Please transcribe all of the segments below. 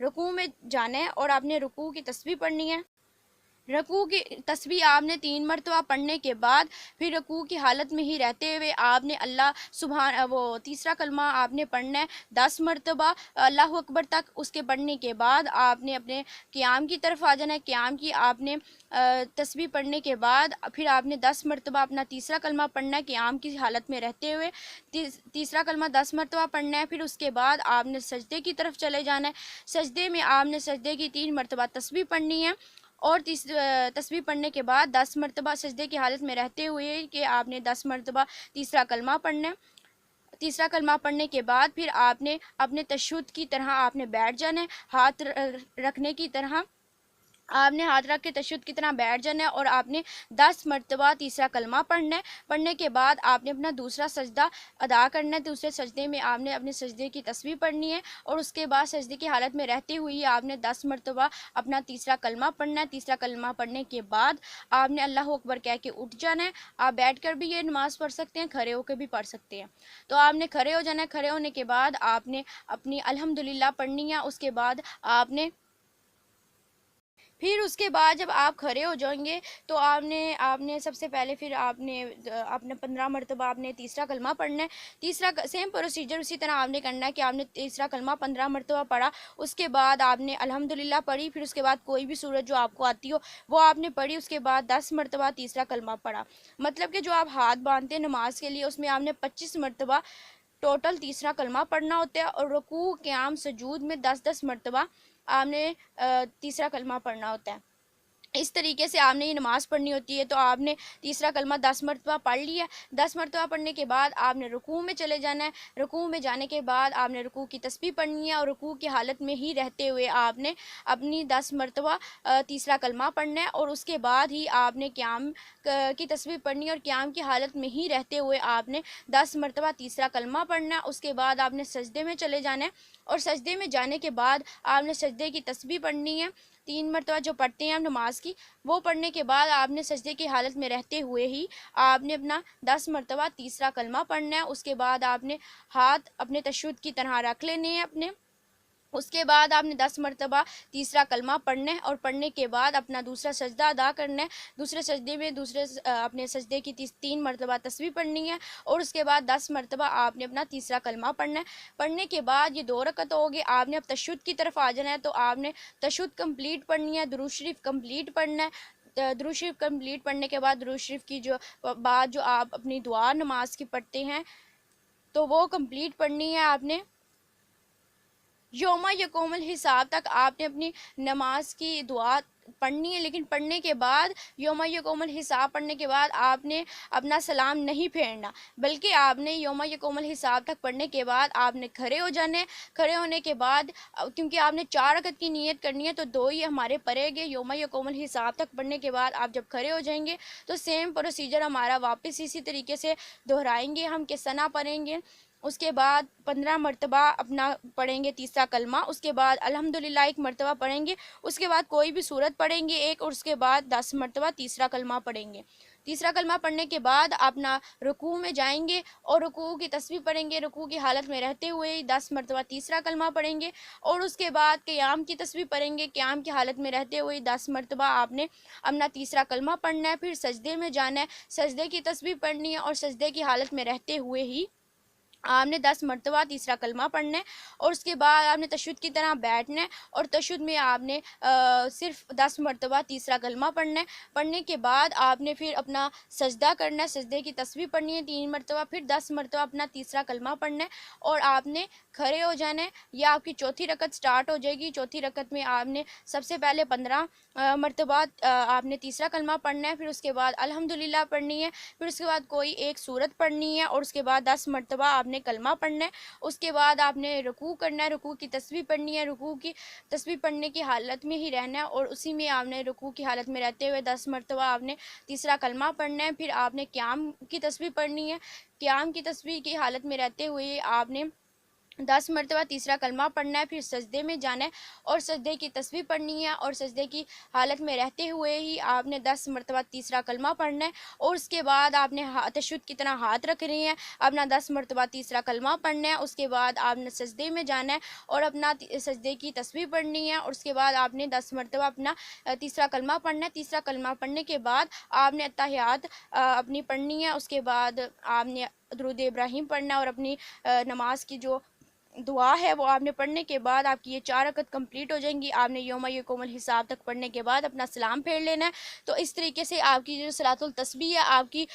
رکوع میں جانا ہے اور آپ نے رکوع کی تسبیح پڑھنی ہے۔ رکوع کی تسبیح آپ نے 3 مرتبہ پڑھنے کے بعد پھر رکوع کی حالت میں ہی رہتے ہوئے آپ نے اللہ سبحان وہ تیسرا کلمہ آپ نے پڑھنا ہے 10 مرتبہ اللہ اکبر تک۔ اس کے پڑھنے کے بعد آپ نے اپنے قیام کی طرف آ جانا ہے۔ قیام کی آپ نے تسبیح پڑھنے کے بعد پھر آپ نے 10 مرتبہ اپنا تیسرا کلمہ پڑھنا ہے قیام کی حالت میں رہتے ہوئے۔ تیسرا کلمہ 10 مرتبہ پڑھنا ہے۔ پھر اس کے بعد آپ نے سجدے کی طرف چلے جانا ہے۔ سجدے میں آپ نے سجدے کی 3 مرتبہ تسبیح پڑھنی ہے اور تسبیح پڑھنے کے بعد 10 مرتبہ سجدے کی حالت میں رہتے ہوئے کہ آپ نے 10 مرتبہ تیسرا کلمہ پڑھنا ہے۔ تیسرا کلمہ پڑھنے کے بعد پھر آپ نے اپنے تشہد کی طرح آپ نے بیٹھ جانا ہے، ہاتھ رکھنے کی طرح آپ نے ہاتھ رکھ کے تشہد کی طرح بیٹھ جانا ہے اور آپ نے 10 مرتبہ تیسرا کلمہ پڑھنا ہے۔ پڑھنے کے بعد آپ نے اپنا دوسرا سجدہ ادا کرنا ہے۔ دوسرے سجدے میں آپ نے اپنے سجدے کی تسبیح پڑھنی ہے اور اس کے بعد سجدے کی حالت میں رہتے ہوئے آپ نے 10 مرتبہ اپنا تیسرا کلمہ پڑھنا ہے۔ تیسرا کلمہ پڑھنے کے بعد آپ نے اللہ اکبر کہہ کے اٹھ جانا ہے۔ آپ بیٹھ کر بھی یہ نماز پڑھ سکتے ہیں، کھڑے ہو کے بھی پڑھ سکتے ہیں۔ تو آپ نے کھڑے ہو جانا ہے۔ کھڑے ہونے کے بعد آپ نے اپنی الحمدللہ پڑھنی ہے۔ اس کے بعد آپ نے پھر اس کے بعد جب آپ کھڑے ہو جائیں گے تو آپ نے سب سے پہلے پھر آپ نے اپنے 15 مرتبہ آپ نے تیسرا کلمہ پڑھنا ہے۔ تیسرا سیم پروسیجر اسی طرح آپ نے کرنا ہے کہ آپ نے تیسرا کلمہ 15 مرتبہ پڑھا، اس کے بعد آپ نے الحمدللہ پڑھی، پھر اس کے بعد کوئی بھی سورت جو آپ کو آتی ہو وہ آپ نے پڑھی، اس کے بعد 10 مرتبہ تیسرا کلمہ پڑھا۔ مطلب کہ جو آپ ہاتھ باندھتے ہیں نماز کے لیے اس میں آپ نے 25 مرتبہ ٹوٹل تیسرا کلمہ پڑھنا ہوتا ہے اور رکوع قیام سجود میں 10 مرتبہ آپ نے تیسرا کلمہ پڑھنا ہوتا ہے۔ اس طریقے سے آپ نے یہ نماز پڑھنی ہوتی ہے۔ تو آپ نے تیسرا کلمہ 10 مرتبہ پڑھ لیا ہے۔ 10 مرتبہ پڑھنے کے بعد آپ نے رکوع میں چلے جانا ہے۔ رکوع میں جانے کے بعد آپ نے رکوع کی تسبیح پڑھنی ہے اور رکوع کی حالت میں ہی رہتے ہوئے آپ نے اپنی 10 مرتبہ تیسرا کلمہ پڑھنا ہے اور اس کے بعد ہی آپ نے قیام کی تسبیح پڑھنی ہے اور قیام کی حالت میں ہی رہتے ہوئے آپ نے 10 مرتبہ تیسرا کلمہ پڑھنا ہے۔ اس کے بعد آپ نے سجدے میں چلے جانا ہے اور سجدے میں جانے کے بعد آپ نے سجدے کی تسبیح پڑھنی ہے 3 مرتبہ جو پڑھتے ہیں ہم نماز کی، وہ پڑھنے کے بعد آپ نے سجدے کی حالت میں رہتے ہوئے ہی آپ نے اپنا 10 مرتبہ تیسرا کلمہ پڑھنا ہے۔ اس کے بعد آپ نے ہاتھ اپنے تشہد کی طرح رکھ لینے ہیں اپنے۔ اس کے بعد آپ نے 10 مرتبہ تیسرا کلمہ پڑھنا ہے اور پڑھنے کے بعد اپنا دوسرا سجدہ ادا کرنا ہے۔ دوسرے سجدے میں اپنے سجدے کی 3 مرتبہ تسبیح پڑھنی ہے اور اس کے بعد 10 مرتبہ آپ نے اپنا تیسرا کلمہ پڑھنا ہے۔ پڑھنے کے بعد یہ 2 رکعت ہو گئے، آپ نے اب تشہد کی طرف آ جانا ہے۔ تو آپ نے تشہد کمپلیٹ پڑھنی ہے، درود شریف کمپلیٹ پڑھنا ہے۔ درود شریف کمپلیٹ پڑھنے کے بعد درود شریف کی جو آپ اپنی دعا نماز کی پڑھتے ہیں تو وہ کمپلیٹ پڑھنی ہے آپ نے۔ یوم یقوم الحساب تک آپ نے اپنی نماز کی دعا پڑھنی ہے، لیکن پڑھنے کے بعد یوم یقوم الحساب پڑھنے کے بعد آپ نے اپنا سلام نہیں پھیرنا، بلکہ آپ نے یوم یقوم الحساب تک پڑھنے کے بعد آپ نے کھڑے ہو جانے۔ کھڑے ہونے کے بعد کیونکہ آپ نے 4 رکعت کی نیت کرنی ہے تو 2 ہی ہمارے پڑے گے۔ یوم یقوم الحساب تک پڑھنے کے بعد آپ جب کھڑے ہو جائیں گے تو سیم پروسیجر ہمارا واپس اسی طریقے سے دہرائیں گے ہم کہ ثنا پڑھیں گے۔ اس کے بعد 15 مرتبہ اپنا پڑھیں گے تیسرا کلمہ، اس کے بعد الحمدللہ 1 مرتبہ پڑھیں گے، اس کے بعد کوئی بھی سورت پڑھیں گے ایک، اور اس کے بعد 10 مرتبہ تیسرا کلمہ پڑھیں گے۔ تیسرا کلمہ پڑھنے کے بعد اپنا رکوع میں جائیں گے اور رکوع کی تسبیح پڑھیں گے، رکوع کی حالت میں رہتے ہوئے 10 مرتبہ تیسرا کلمہ پڑھیں گے اور اس کے بعد قیام کی تسبیح پڑھیں گے، قیام کی حالت میں رہتے ہوئے 10 مرتبہ آپ نے اپنا تیسرا کلمہ پڑھنا ہے۔ پھر سجدے میں جانا ہے، سجدے کی تسبیح پڑھنی ہے اور سجدے کی حالت میں رہتے ہوئے ہی آپ نے 10 مرتبہ تیسرا کلمہ پڑھنا ہے اور اس کے بعد آپ نے تشہد کی طرح بیٹھنا ہے اور تشہد میں آپ نے صرف 10 مرتبہ تیسرا کلمہ پڑھنا ہے۔ پڑھنے کے بعد آپ نے پھر اپنا سجدہ کرنا ہے، سجدے کی تسبیح پڑھنی ہے 3 مرتبہ، پھر 10 مرتبہ اپنا تیسرا کلمہ پڑھنا ہے اور آپ نے کھڑے ہو جانا ہے۔ یا آپ کی چوتھی رکعت سٹارٹ ہو جائے گی۔ چوتھی رکعت میں آپ نے سب سے پہلے 15 مرتبہ آپ نے تیسرا کلمہ پڑھنا ہے، پھر اس کے بعد الحمدللہ پڑھنی ہے، پھر اس کے بعد کوئی ایک سورت پڑھنی ہے اور اس کے بعد 10 مرتبہ آپ نے کلمہ پڑھنا ہے۔ اس کے بعد آپ نے رکوع کرنا ہے، رکوع کی تسبیح پڑھنی ہے، رکوع کی تسبیح پڑھنے کی حالت میں ہی رہنا ہے اور اسی میں آپ نے رکوع کی حالت میں رہتے ہوئے 10 مرتبہ آپ نے تیسرا کلمہ پڑھنا ہے۔ پھر آپ نے قیام کی تسبیح پڑھنی ہے، قیام کی تسبیح کی حالت میں رہتے ہوئے آپ نے 10 مرتبہ تیسرا کلمہ پڑھنا ہے، پھر سجدے میں جانا ہے اور سجدے کی تسبیح پڑھنی ہے، اور سجدے کی حالت میں رہتے ہوئے ہی آپ نے 10 مرتبہ تیسرا کلمہ پڑھنا ہے، اور اس کے بعد آپ نے تشہد کی طرح ہاتھ رکھنے ہیں، اپنا 10 مرتبہ تیسرا کلمہ پڑھنا ہے، اس کے بعد آپ نے سجدے میں جانا ہے اور اپنا سجدے کی تسبیح پڑھنی ہے، اور اس کے بعد آپ نے 10 مرتبہ اپنا تیسرا کلمہ پڑھنا ہے۔ تیسرا کلمہ پڑھنے کے بعد آپ نے اتحیات اپنی پڑھنی ہے، اس کے بعد آپ نے درود ابراہیم پڑھنا ہے، اور اپنی نماز کی جو دعا ہے وہ آپ نے پڑھنے کے بعد آپ کی یہ 4 رکعت کمپلیٹ ہو جائیں گی۔ آپ نے یوم یقوم الحساب تک پڑھنے کے بعد اپنا سلام پھیر لینا ہے، تو اس طریقے سے آپ کی جو صلاۃ التسبیح ہے آپ کی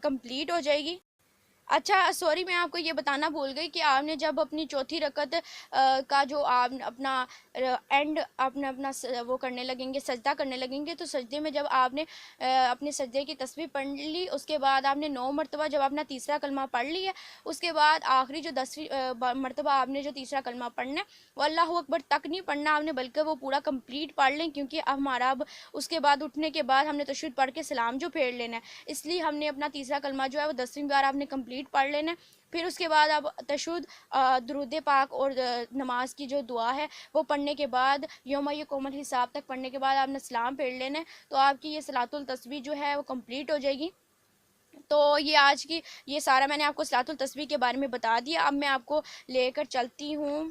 کمپلیٹ ہو جائے گی۔ اچھا سوری، میں آپ کو یہ بتانا بھول گئی کہ آپ نے جب اپنی چوتھی رکعت کا جو آپ اپنا اینڈ اپنا وہ کرنے لگیں گے، سجدہ کرنے لگیں گے، تو سجدے میں جب آپ نے اپنے سجدے کی تسبیح پڑھ لی، اس کے بعد آپ نے 9 مرتبہ جب اپنا تیسرا کلمہ پڑھ لی ہے، اس کے بعد آخری جو 10ویں مرتبہ آپ نے جو تیسرا کلمہ پڑھنا ہے وہ اللہ اکبر تک نہیں پڑھنا آپ نے، بلکہ وہ پورا کمپلیٹ پڑھ لیں، کیونکہ ہمارا اب اس کے بعد اٹھنے کے بعد ہم نے تشہد پڑھ کے سلام جو پھیر لینا ہے، اس لیے ہم نے اپنا تیسرا کلمہ جو ہے وہ 10ویں بار آپ نے کمپلیٹ پڑھ لینا ہے۔ پھر اس کے بعد اب تشہد، درود پاک اور نماز کی جو دعا ہے وہ پڑھنے کے بعد یوم یقوم الحساب تک پڑھنے کے بعد آپ نے سلام پھیر لینا ہے، تو آپ کی یہ صلاۃ التسبیح جو ہے وہ کمپلیٹ ہو جائے گی۔ تو یہ آج کی یہ سارا میں نے آپ کو صلاۃ التسبیح کے بارے میں بتا دیا۔ اب میں آپ کو لے کر چلتی ہوں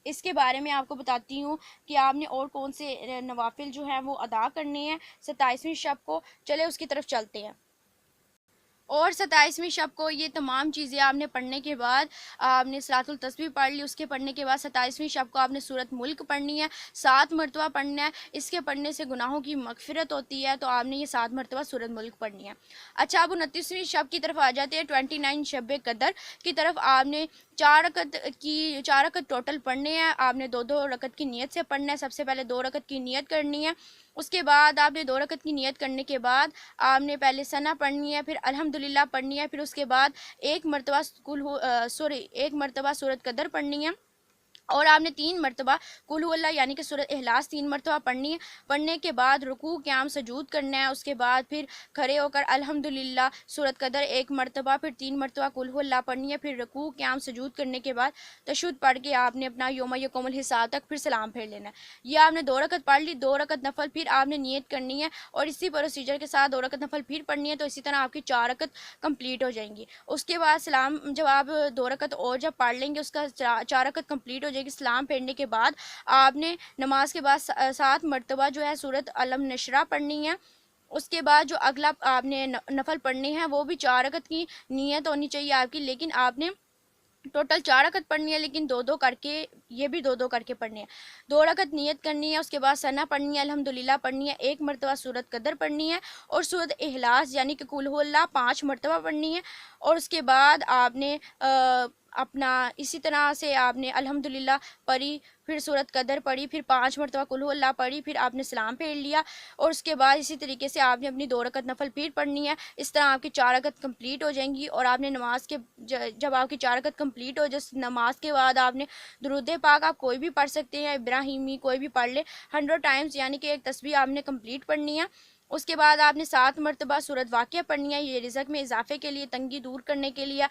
اس کے بارے میں، آپ کو بتاتی ہوں کہ آپ نے اور کون سے نوافل جو ہیں وہ ادا کرنے ہیں 27ویں شب کو۔ چلے اس کی طرف چلتے ہیں۔ اور 27ویں شب کو یہ تمام چیزیں آپ نے پڑھنے کے بعد آپ نے صلاۃ التسبیح پڑھ لی، اس کے پڑھنے کے بعد 27ویں شب کو آپ نے سورۃ ملک پڑھنی ہے، 7 مرتبہ پڑھنا ہے۔ اس کے پڑھنے سے گناہوں کی مغفرت ہوتی ہے، تو آپ نے یہ 7 مرتبہ سورۃ ملک پڑھنی ہے۔ اچھا اب 29ویں شب کی طرف آ جاتے ہیں، 29 شب قدر کی طرف۔ آپ نے 4 رکعت ٹوٹل پڑھنے ہیں، آپ نے 2 رکعت کی نیت سے پڑھنا ہے۔ سب سے پہلے 2 رکعت کی نیت کرنی ہے، اس کے بعد آپ نے 2 رکعت کی نیت کرنے کے بعد آپ نے پہلے ثنا پڑھنی ہے، پھر الحمدللہ پڑھنی ہے، پھر اس کے بعد ایک مرتبہ سورۃ قدر پڑھنی ہے، اور آپ نے 3 مرتبہ قل هو اللہ یعنی کہ سورۃ اخلاص 3 مرتبہ پڑھنی ہے۔ پڑھنے کے بعد رکوع قیام سجود کرنا ہے، اس کے بعد پھر کھڑے ہو کر الحمدللہ سورۃ قدر 1 مرتبہ، پھر 3 مرتبہ قل هو اللہ پڑھنی ہے، پھر رکوع قیام سجود کرنے کے بعد تشہد پڑھ کے آپ نے اپنا یوم یقوم الحساب تک پھر سلام پھیر لینا ہے۔ یہ آپ نے 2 رکعت پڑھ لی، 2 رکعت نفل پھر آپ نے نیت کرنی ہے، اور اسی پروسیجر کے ساتھ 2 رکعت نفل پھر پڑھنی ہے، تو اسی طرح آپ کی 4 رکعت کمپلیٹ ہو جائیں گی۔ اس کے بعد سلام جب آپ 2 رکعت اور جب پڑھ لیں گے، اس کا 4 رکعت کمپلیٹ ہو جائے گی، سلام پھیرنے کے بعد آپ نے نماز کے بعد 7 مرتبہ جو ہے سورۃ علم نشرہ پڑھنی ہے۔ اس کے بعد جو اگلا آپ نے نفل پڑھنے ہیں وہ بھی 4 رکعت کی نیت ہونی چاہیے آپ کی، لیکن آپ نے ٹوٹل 4 رکعت پڑھنی ہے، لیکن 2 کر کے، یہ بھی 2 کر کے پڑھنی ہے۔ 2 رکعت نیت کرنی ہے، اس کے بعد ثنا پڑھنی ہے، الحمدللہ پڑھنی ہے، 1 مرتبہ سورۃ قدر پڑھنی ہے، اور سورۃ اخلاص یعنی کہ قل هو اللہ 5 مرتبہ پڑھنی ہے، اور اس کے بعد آپ نے اپنا اسی طرح سے آپ نے الحمدللہ پڑھی، پھر سورۃ قدر پڑھی، پھر 5 مرتبہ قل هو اللہ پڑھی، پھر آپ نے سلام پھیر لیا، اور اس کے بعد اسی طریقے سے آپ نے اپنی 2 رکعت نفل پھر پڑھنی ہے۔ اس طرح آپ کی 4 رکعت کمپلیٹ ہو جائیں گی، اور آپ نے نماز کے جب آپ کی 4 رکعت کمپلیٹ ہو جائے، نماز کے بعد آپ نے درود پاک آپ کوئی بھی پڑھ سکتے ہیں، ابراہیمی کوئی بھی پڑھ لے 100 ٹائمز، یعنی کہ ایک تسبیح آپ نے کمپلیٹ پڑھنی ہے۔ اس کے بعد آپ نے 7 مرتبہ سورۃ واقعہ پڑھنی ہے، یہ رزق میں اضافے کے لیے، تنگی دور کرنے کے لیے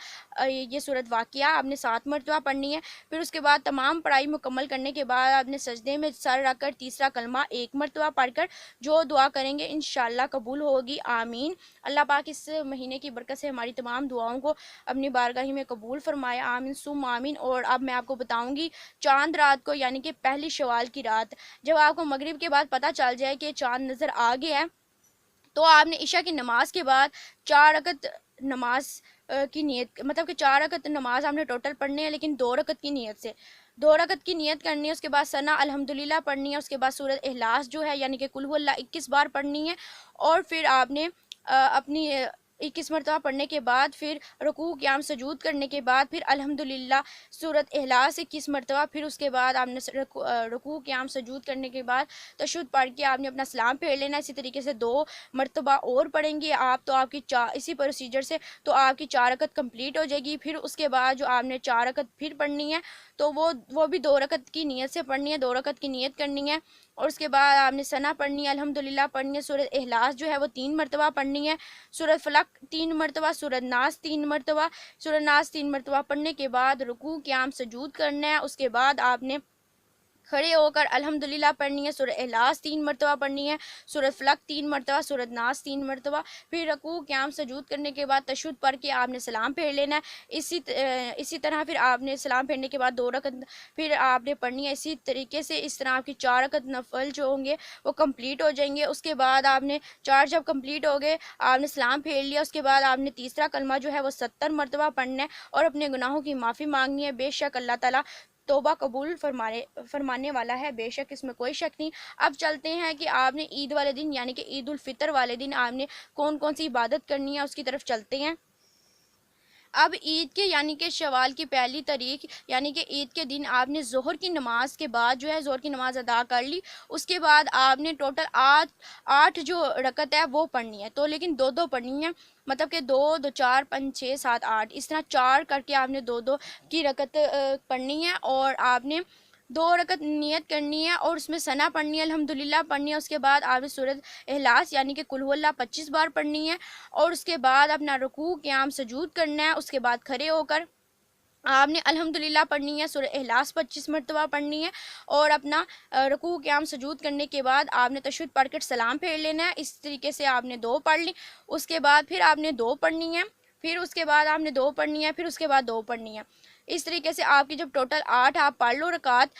یہ سورۃ واقعہ آپ نے 7 مرتبہ پڑھنی ہے۔ پھر اس کے بعد تمام پڑھائی مکمل کرنے کے بعد آپ نے سجدے میں سر رکھ کر تیسرا کلمہ 1 مرتبہ پڑھ کر جو دعا کریں گے انشاءاللہ قبول ہوگی، آمین۔ اللہ پاک اس مہینے کی برکت سے ہماری تمام دعاؤں کو اپنی بارگاہ میں قبول فرمائے، آمین ثم آمین۔ اور اب میں آپ کو بتاؤں گی چاند رات کو، یعنی کہ پہلی شوال کی رات، جب آپ کو مغرب کے بعد پتہ چل جائے کہ چاند نظر آ گیا ہے، تو آپ نے عشاء کی نماز کے بعد 4 رکعت نماز کی نیت، مطلب کہ 4 رکعت نماز آپ نے ٹوٹل پڑھنے ہیں، لیکن 2 رکعت کی نیت سے 2 رکعت کی نیت کرنی ہے، اس کے بعد ثنا الحمدللہ پڑھنی ہے، اس کے بعد سورۃ اخلاص جو ہے یعنی کہ قل هو اللہ 21 بار پڑھنی ہے، اور پھر آپ نے اپنی 21 مرتبہ پڑھنے کے بعد پھر رکوع قیام سجود کرنے کے بعد پھر الحمدللہ سورۃ اخلاص 21 مرتبہ، پھر اس کے بعد آپ نے رکوع قیام سجود کرنے کے بعد تشہد پڑھ کے آپ نے اپنا سلام پھیر لینا۔ اسی طریقے سے 2 مرتبہ اور پڑھیں گے آپ، تو آپ کی اسی پروسیجر سے تو آپ کی 4 رکعت کمپلیٹ ہو جائے گی۔ پھر اس کے بعد جو آپ نے 4 رکعت پھر پڑھنی ہے، تو وہ بھی 2 رکعت کی نیت سے پڑھنی ہے، 2 رکعت کی نیت کرنی ہے، اور اس کے بعد آپ نے ثنا پڑھنی ہے، الحمدللہ پڑھنی ہے، سورۃ اخلاص جو ہے وہ 3 مرتبہ پڑھنی ہے، سورۃ فلق فلق 3 مرتبہ، سورۃ ناس 3 مرتبہ، سورۃ ناس 3 مرتبہ پڑھنے کے بعد رکوع قیام سجود کرنا ہے. اس کے بعد آپ نے کھڑے ہو کر الحمدللہ پڑھنی ہے، سورہ اخلاص 3 مرتبہ پڑھنی ہے، سورہ فلق 3 مرتبہ، سورۃ ناس 3 مرتبہ. پھر رکوع قیام سجود کرنے کے بعد تشہد پڑھ کے آپ نے سلام پھیر لینا ہے. اسی طرح پھر آپ نے سلام پھیرنے کے بعد 2 رکعت پھر آپ نے پڑھنی ہے. اسی طریقے سے اس طرح آپ کی 4 رکعت نفل جو ہوں گے وہ کمپلیٹ ہو جائیں گے. اس کے بعد آپ نے 4 جب کمپلیٹ ہو گئے، آپ نے سلام پھیر لیا. اس کے بعد آپ نے تیسرا کلمہ جو ہے وہ 70 مرتبہ پڑھنا ہے اور اپنے گناہوں کی معافی مانگنی ہے. بے شک اللہ تعالیٰ توبہ قبول فرمانے والا ہے، بے شک اس میں کوئی شک نہیں. اب چلتے ہیں کہ آپ نے عید والے دن یعنی کہ عید الفطر والے دن آپ نے کون کون سی عبادت کرنی ہے، اس کی طرف چلتے ہیں. اب عید کے یعنی کہ شوال کی پہلی تاریخ یعنی کہ عید کے دن آپ نے ظہر کی نماز کے بعد جو ہے ظہر کی نماز ادا کر لی. اس کے بعد آپ نے ٹوٹل 8 جو رکعت ہے وہ پڑھنی ہے، تو لیکن 2 پڑھنی ہے، مطلب کہ 2 2 4 5 6 7 8 اس طرح 4 کر کے آپ نے 2 کی رکعت پڑھنی ہے. اور آپ نے 2 رکعت نیت کرنی ہے اور اس میں ثنا پڑھنی ہے، الحمدللہ پڑھنی ہے. اس کے بعد آپ نے سورۃ اخلاص یعنی کہ قل هو اللہ 25 بار پڑھنی ہے اور اس کے بعد اپنا رکوع قیام سجود کرنا ہے. اس کے بعد کھڑے ہو کر آپ نے الحمدللہ پڑھنی ہے، سورہ اخلاص 25 مرتبہ پڑھنی ہے اور اپنا رکوع قیام سجود کرنے کے بعد آپ نے تشہد پڑھ کر سلام پھیر لینا ہے. اس طریقے سے آپ نے 2 پڑھ لی. اس کے بعد پھر آپ نے 2 پڑھنی ہے، پھر اس کے بعد آپ نے 2 پڑھنی ہے، پھر اس کے بعد 2 pڑھنی ہے. اس طریقے سے آپ کی جب ٹوٹل 8 آپ پڑھ لو رکعت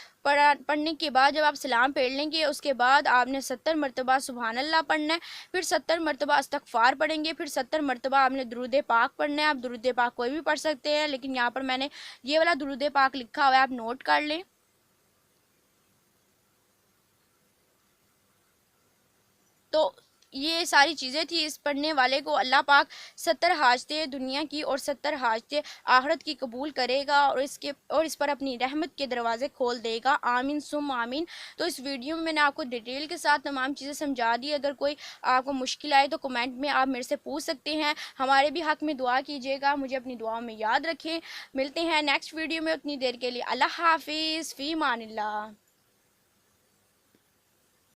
پڑھنے کے بعد جب آپ سلام پھیر لیں گے، اس کے بعد آپ نے 70 مرتبہ سبحان اللہ پڑھنا ہے، پھر 70 مرتبہ استغفار پڑھیں گے، پھر 70 مرتبہ آپ نے درود پاک پڑھنا ہے. آپ درود پاک کوئی بھی پڑھ سکتے ہیں، لیکن یہاں پر میں نے یہ والا درود پاک لکھا ہوا ہے، آپ نوٹ کر لیں. تو یہ ساری چیزیں تھی. اس پڑھنے والے کو اللہ پاک 70 حاجتیں دنیا کی اور 70 حاجتیں آخرت کی قبول کرے گا اور اس پر اپنی رحمت کے دروازے کھول دے گا. آمین ثم آمین. تو اس ویڈیو میں میں نے آپ کو ڈیٹیل کے ساتھ تمام چیزیں سمجھا دی. اگر کوئی آپ کو مشکل آئے تو کمنٹ میں آپ میرے سے پوچھ سکتے ہیں. ہمارے بھی حق میں دعا کیجیے گا. مجھے اپنی دعاؤں میں یاد رکھیں. ملتے ہیں نیکسٹ ویڈیو میں. اتنی دیر کے لیے اللہ حافظ، فی امان اللہ.